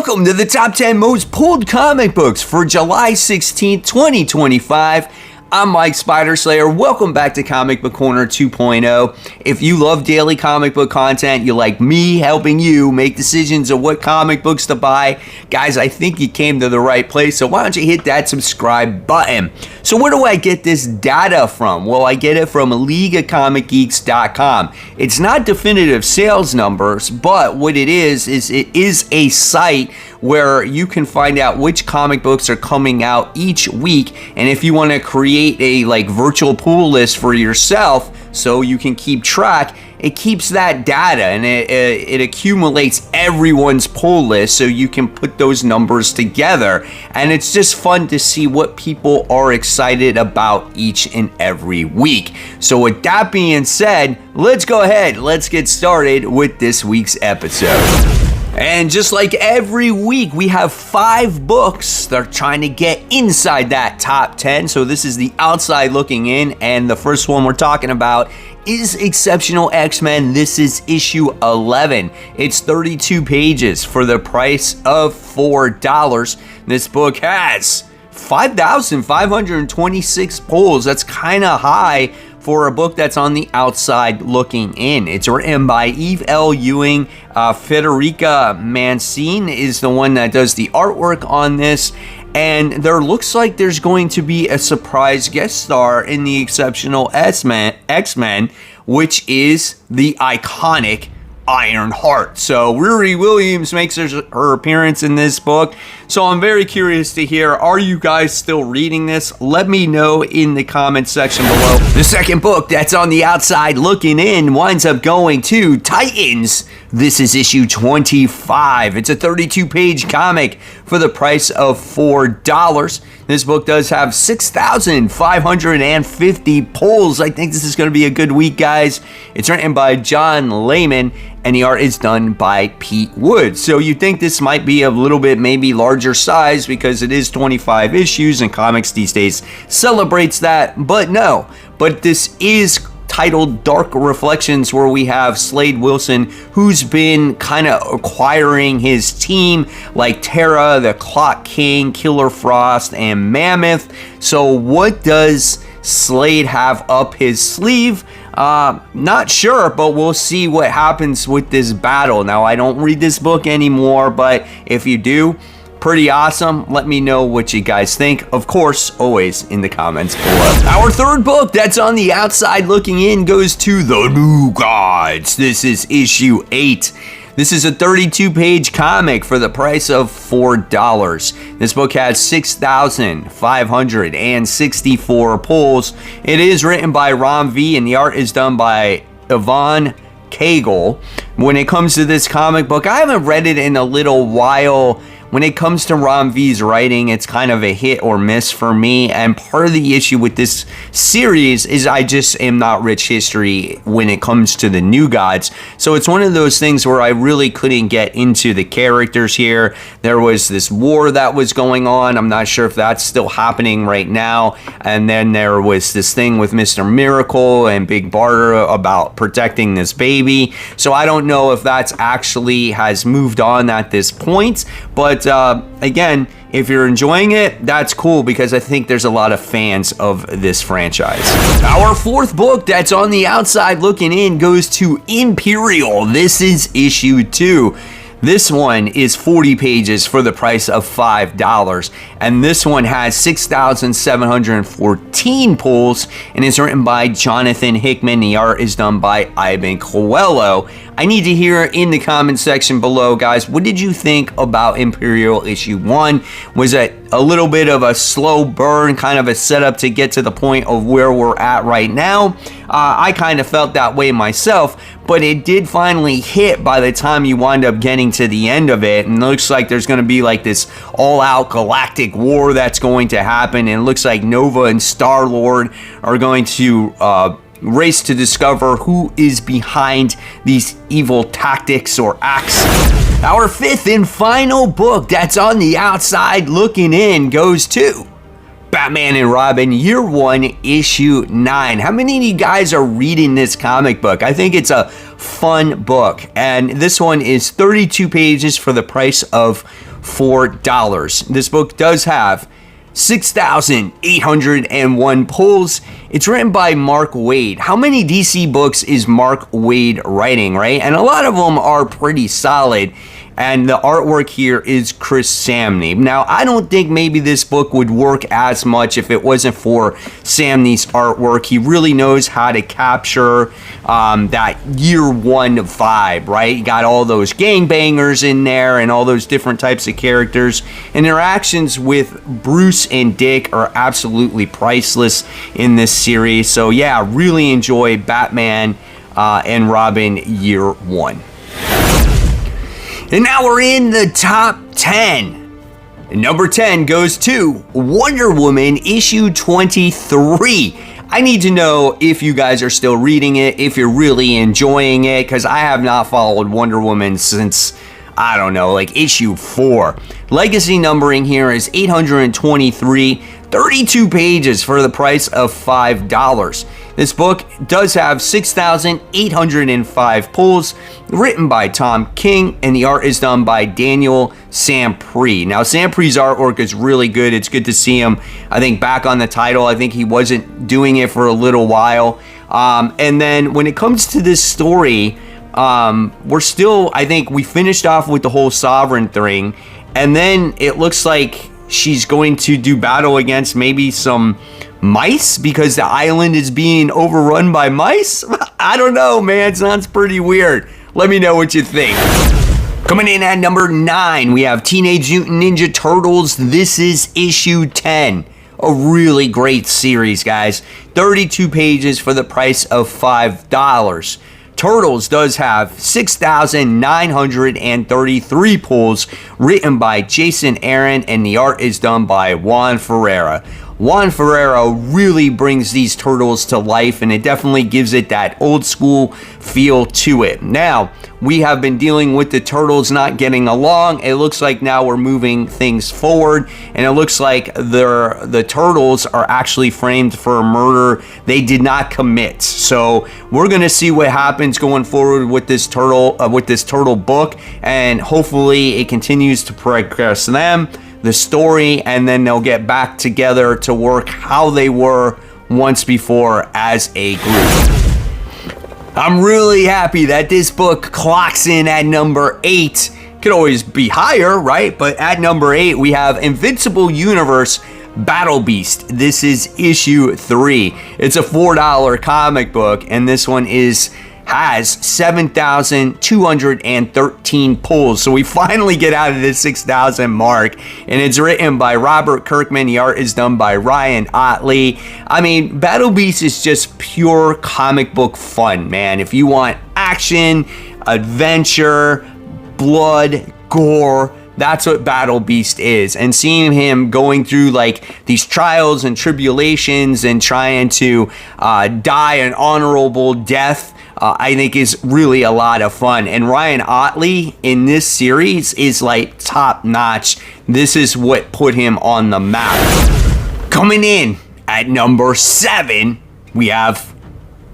Welcome to the top 10 most pulled comic books for July 16th, 2025. I'm Mike Spider Slayer. Welcome back to Comic Book Corner 2.0. If you love daily comic book content, you like me helping you make decisions of what comic books to buy, guys, I think you came to the right place. So why don't you hit that subscribe button? So where do I get this data from? Well, I get it from LeagueOfComicGeeks.com. It's not definitive sales numbers, but what it is it is a site where you can find out which comic books are coming out each week, and if you want to create a virtual pull list for yourself so you can keep track, it keeps that data and it accumulates everyone's pull list so you can put those numbers together, and it's just fun to see what people are excited about each and every week. So with that being said, let's go ahead, let's get started with this week's episode. And just like every week, we have 5 books that are trying to get inside that top 10. So this is the outside looking in, and the first one we're talking about is Exceptional X-Men. This is issue 11. It's 32 pages for the price of $4. This book has 5,526 pulls. That's kind of high for a book that's on the outside looking in. It's written by Eve L. Ewing. Federica Mancini is the one that does the artwork on this. And there looks like there's going to be a surprise guest star in the Exceptional X-Men, which is the iconic Ironheart. So Riri Williams makes her appearance in this book. So I'm very curious to hear, are you guys still reading this? Let me know in the comments section below. The second book that's on the outside looking in winds up going to Titans. This is issue 25. It's a 32-page comic for the price of $4. This book does have 6,550 pulls. I think this is going to be a good week, guys. It's written by John Layman, and the art is done by Pete Wood. So you think this might be a little bit maybe larger size because it is 25 issues and comics these days celebrates that, but no. But this is titled Dark Reflections, where we have Slade Wilson, who's been kind of acquiring his team like Terra, the Clock King, Killer Frost, and Mammoth. So what does Slade have up his sleeve? Not sure, but we'll see what happens with this battle. Now, I don't read this book anymore, but if you do, pretty awesome. Let me know what you guys think. Of course, always in the comments below. Our third book that's on the outside looking in goes to The New Gods. This is issue 8. This is a 32-page comic for the price of $4. This book has 6,564 pulls. It is written by Ron V, and the art is done by Yvonne Cagle. When it comes to this comic book, I haven't read it in a little while. When it comes to Ron V's writing, it's kind of a hit or miss for me, and part of the issue with this series is I just am not rich history when it comes to the New Gods. So it's one of those things where I really couldn't get into the characters here. There was this war that was going on. I'm not sure if that's still happening right now. And then there was this thing with Mr. Miracle and Big Barter about protecting this baby. So I don't know if that's actually has moved on at this point, but again, if you're enjoying it, that's cool because I think there's a lot of fans of this franchise. Our fourth book that's on the outside looking in goes to Imperial. This is issue 2. This one is 40 pages for the price of $5, and this one has 6,714 pulls, and it's written by Jonathan Hickman. The art is done by Ivan Coelho. I need to hear in the comment section below, guys, what did you think about Imperial issue 1? Was it a little bit of a slow burn, kind of a setup to get to the point of where we're at right now? I kind of felt that way myself, but it did finally hit by the time you wind up getting to the end of it, and it looks like there's going to be like this all-out galactic war that's going to happen, and it looks like Nova and Star-Lord are going to race to discover who is behind these evil tactics or acts. Our fifth and final book that's on the outside looking in goes to Batman and Robin, Year 1, Issue 9. How many of you guys are reading this comic book? I think it's a fun book. And this one is 32 pages for the price of $4. This book does have 6,801 pulls. It's written by Mark Waid. How many DC books is Mark Waid writing, right? And a lot of them are pretty solid. And the artwork here is Chris Samnee. Now, I don't think maybe this book would work as much if it wasn't for Samnee's artwork. He really knows how to capture that Year 1 vibe, right? You got all those gangbangers in there and all those different types of characters. Interactions with Bruce and Dick are absolutely priceless in this series. So yeah, really enjoy Batman and Robin Year 1. And now we're in the top 10. And number 10 goes to Wonder Woman issue 23. I need to know if you guys are still reading it, if you're really enjoying it, because I have not followed Wonder Woman since, I don't know, like issue 4. Legacy numbering here is 823, 32 pages for the price of $5. This book does have 6,805 pulls, written by Tom King, and the art is done by Daniel Sampree. Now, Sampree's artwork is really good. It's good to see him, I think, back on the title. I think he wasn't doing it for a little while. And then when it comes to this story, we're still, I think we finished off with the whole Sovereign thing, and then it looks like she's going to do battle against maybe some mice because the island is being overrun by mice. I don't know, man. It sounds pretty weird. Let me know what you think. Coming in at number 9, we have Teenage Mutant Ninja Turtles. This is issue 10. A really great series, guys. 32 pages for the price of $5. Turtles does have 6,933 pulls, written by Jason Aaron, and the art is done by Juan Ferreira. Juan Ferreira really brings these turtles to life, and it definitely gives it that old school feel to it. Now, we have been dealing with the turtles not getting along. It looks like now we're moving things forward, and it looks like the turtles are actually framed for a murder they did not commit. So we're gonna see what happens going forward with this turtle book, and hopefully it continues to progress them, the story, and then they'll get back together to work how they were once before as a group. I'm really happy that this book clocks in at number 8. Could always be higher, right? But at number 8, we have Invincible Universe Battle Beast. This is issue 3. It's a $4 comic book, and this one has 7,213 pulls. So we finally get out of the 6,000 mark, and it's written by Robert Kirkman. The art is done by Ryan Ottley. I mean, Battle Beast is just pure comic book fun, man. If you want action, adventure, blood, gore, that's what Battle Beast is. And seeing him going through like these trials and tribulations and trying to die an honorable death, I think is really a lot of fun. And Ryan Ottley in this series is like top notch. This is what put him on the map. Coming in at number 7, we have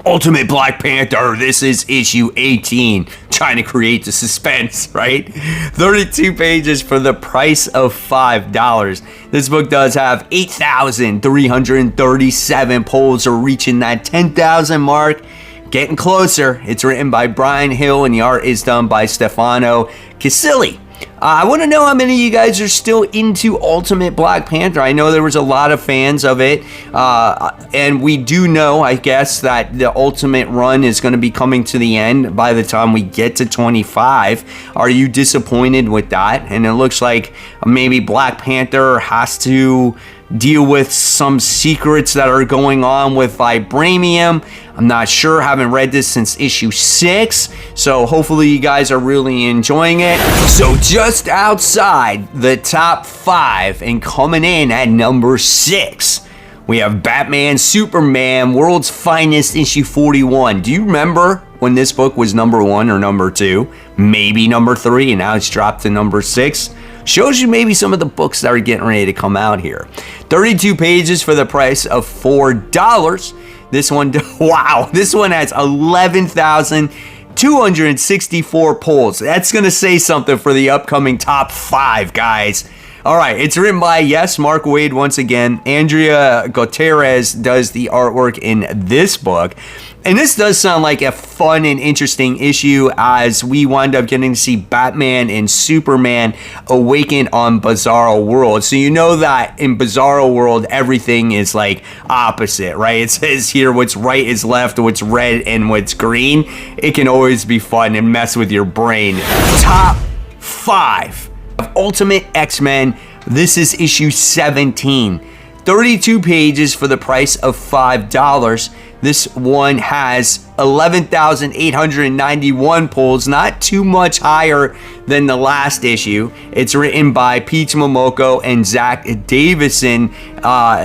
Ultimate Black Panther. This is issue 18. Trying to create the suspense, right? 32 pages for the price of $5. This book does have 8,337 pulls, so reaching that 10,000 mark. Getting closer. It's written by Brian Hill, and the art is done by Stefano Casilli. I want to know how many of you guys are still into Ultimate Black Panther. I know there was a lot of fans of it, and we do know, I guess, that the Ultimate run is going to be coming to the end by the time we get to 25. Are you disappointed with that? And it looks like maybe Black Panther has to deal with some secrets that are going on with vibranium. I'm not sure. Haven't read this since issue 6. So hopefully you guys are really enjoying it. So just outside the top 5 and coming in at number 6, we have Batman Superman World's Finest issue 41. Do you remember when this book was number 1 or number 2? Maybe number 3, and now it's dropped to number 6. shows you maybe some of the books that are getting ready to come out here. 32 pages for the price of $4. This one, wow, this one has 11,264 pulls. That's going to say something for the upcoming top 5, guys. All right, it's written by, yes, Mark Waid once again. Andrea Gutierrez does the artwork in this book. And this does sound like a fun and interesting issue as we wind up getting to see Batman and Superman awaken on Bizarro World. So you know that in Bizarro World, everything is like opposite, right? It says here what's right is left, what's red and what's green. It can always be fun and mess with your brain. Top 5 of Ultimate X-Men. This is issue 17. 32 pages for the price of $5. This one has 11,891 pulls, not too much higher than the last issue. It's written by Pete Momoko and Zach Davison.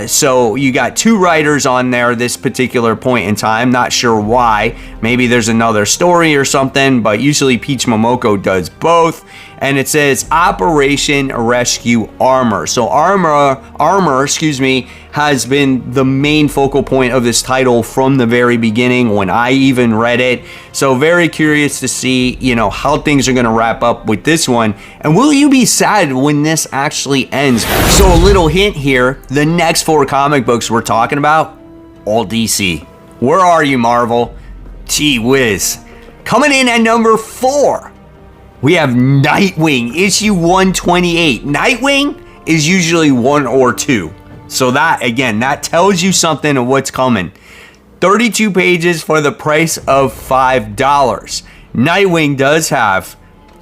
So you got 2 writers on there this particular point in time. Not sure why. Maybe there's another story or something, but usually Pete Momoko does both. And it says Operation Rescue Armor. So Armor, excuse me, has been the main focal point of this title from the very beginning when I even read it. So very curious to see, how things are going to wrap up with this one. And will you be sad when this actually ends? So a little hint here, the next 4 comic books we're talking about, all DC. Where are you, Marvel? Gee whiz. Coming in at number 4. We have Nightwing, issue 128. Nightwing is usually 1 or 2. So that, again, that tells you something of what's coming. 32 pages for the price of $5. Nightwing does have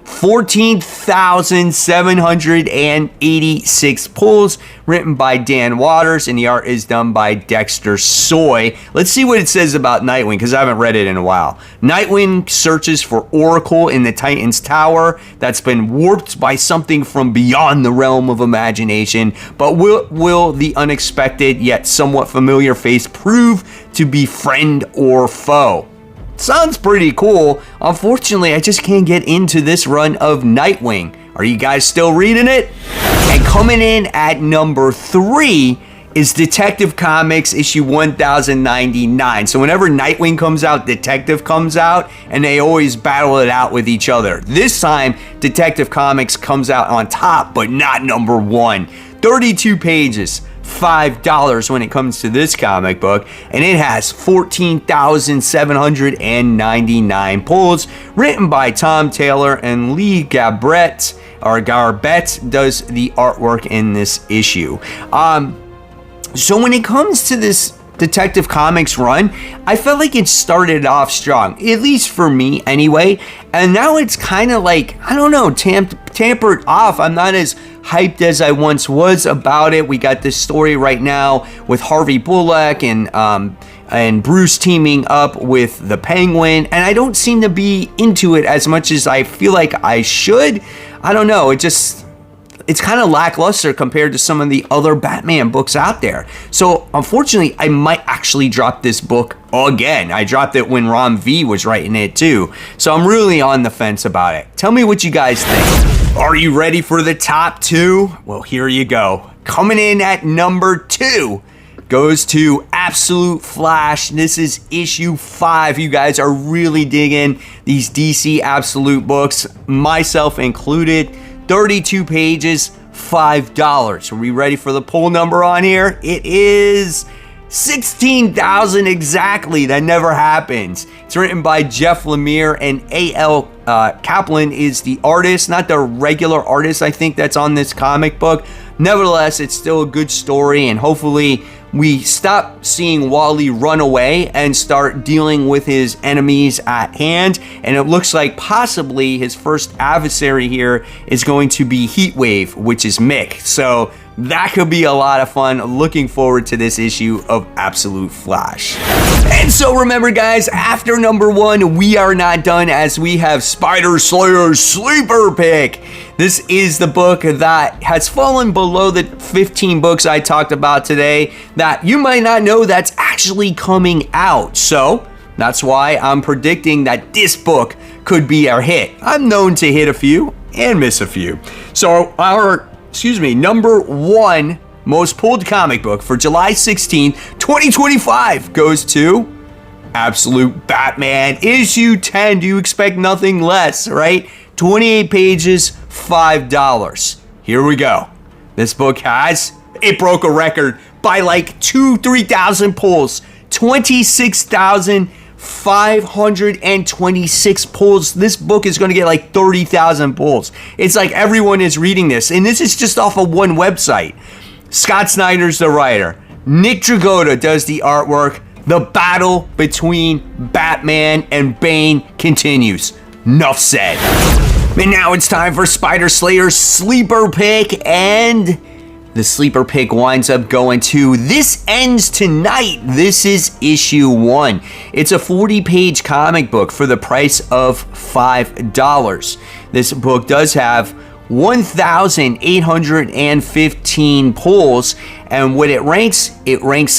14,786 pulls, written by Dan Waters, and the art is done by Dexter Soy. Let's see what it says about Nightwing, because I haven't read it in a while. Nightwing searches for Oracle in the Titan's Tower that's been warped by something from beyond the realm of imagination, but will the unexpected yet somewhat familiar face prove to be friend or foe? Sounds pretty cool. Unfortunately, I just can't get into this run of Nightwing. Are you guys still reading it? And coming in at number 3 is Detective Comics issue 1099. So whenever Nightwing comes out, Detective comes out, and they always battle it out with each other. This time, Detective Comics comes out on top, but not number 1. 32 pages. $5 when it comes to this comic book, and it has 14,799 pulls, written by Tom Taylor, and Lee Garbett does the artwork in this issue. So when it comes to this Detective Comics run, I felt like it started off strong, at least for me anyway, and now it's kind of like, I don't know, tampered off. I'm not as hyped as I once was about it. We got this story right now with Harvey Bullock and Bruce teaming up with the Penguin, and I don't seem to be into it as much as I feel like I should. I don't know, it's kind of lackluster compared to some of the other Batman books out there. So unfortunately, I might actually drop this book again. I dropped it when Ron V was writing it too. So I'm really on the fence about it. Tell me what you guys think. Are you ready for the top 2? Well, here you go. Coming in at number 2 goes to Absolute Flash. This is issue 5. You guys are really digging these DC Absolute books, myself included. 32 pages, $5. Are we ready for the pull number on here? It is 16,000 exactly. That never happens. It's written by Jeff Lemire, and A.L. Kaplan is the artist, not the regular artist I think that's on this comic book. Nevertheless, it's still a good story, and hopefully we stop seeing Wally run away and start dealing with his enemies at hand. And it looks like possibly his first adversary here is going to be Heatwave, which is Mick. So that could be a lot of fun. Looking forward to this issue of Absolute Flash. And so remember, guys, after number 1, we are not done, as we have Spider Slayer's Sleeper Pick. This is the book that has fallen below the 15 books I talked about today that you might not know that's actually coming out. So that's why I'm predicting that this book could be our hit. I'm known to hit a few. and miss a few. So our, number one most pulled comic book for July 16th, 2025 goes to Absolute Batman issue 10. Do you expect nothing less, right? 28 pages, $5. Here we go. This book it broke a record by like 3,000 pulls. 26,526 pulls. This book is going to get like 30,000 pulls. It's like everyone is reading this. And this is just off of one website. Scott Snyder's the writer. Nick Dragotta does the artwork. The battle between Batman and Bane continues. Enough said. And now it's time for Spider Slayer's sleeper pick, and the sleeper pick winds up going to This Ends Tonight. This is issue 1. It's a 40-page comic book for the price of $5. This book does have 1,815 pulls, and what it ranks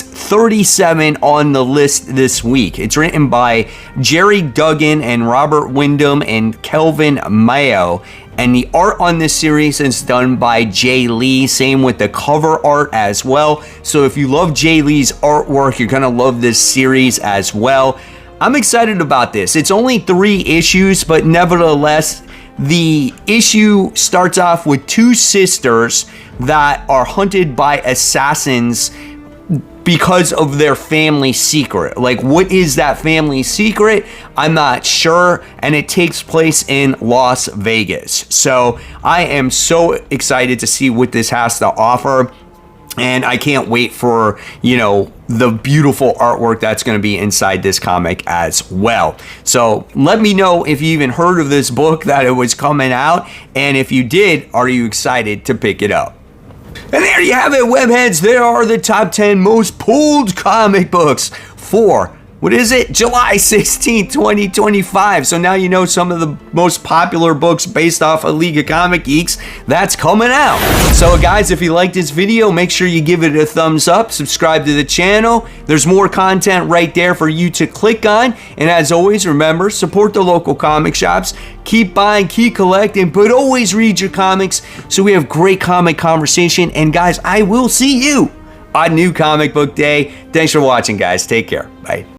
37 on the list this week. It's written by Jerry Duggan and Robert Wyndham and Kelvin Mayo, and the art on this series is done by Jay Lee. Same with the cover art as well. So if you love Jay Lee's artwork, you're gonna love this series as well. I'm excited about this. It's only 3 issues, but nevertheless, the issue starts off with 2 sisters that are hunted by assassins because of their family secret. Like, what is that family secret? I'm not sure, and it takes place in Las Vegas. So I am so excited to see what this has to offer. And I can't wait for, the beautiful artwork that's going to be inside this comic as well. So let me know if you even heard of this book, that it was coming out. And if you did, are you excited to pick it up? And there you have it, webheads. There are the top 10 most pulled comic books for, July 16th, 2025. So now you know some of the most popular books based off of League of Comic Geeks that's coming out. So guys, if you liked this video, make sure you give it a thumbs up, subscribe to the channel. There's more content right there for you to click on. And as always, remember, support the local comic shops. Keep buying, keep collecting, but always read your comics so we have great comic conversation. And guys, I will see you on New Comic Book Day. Thanks for watching, guys. Take care. Bye.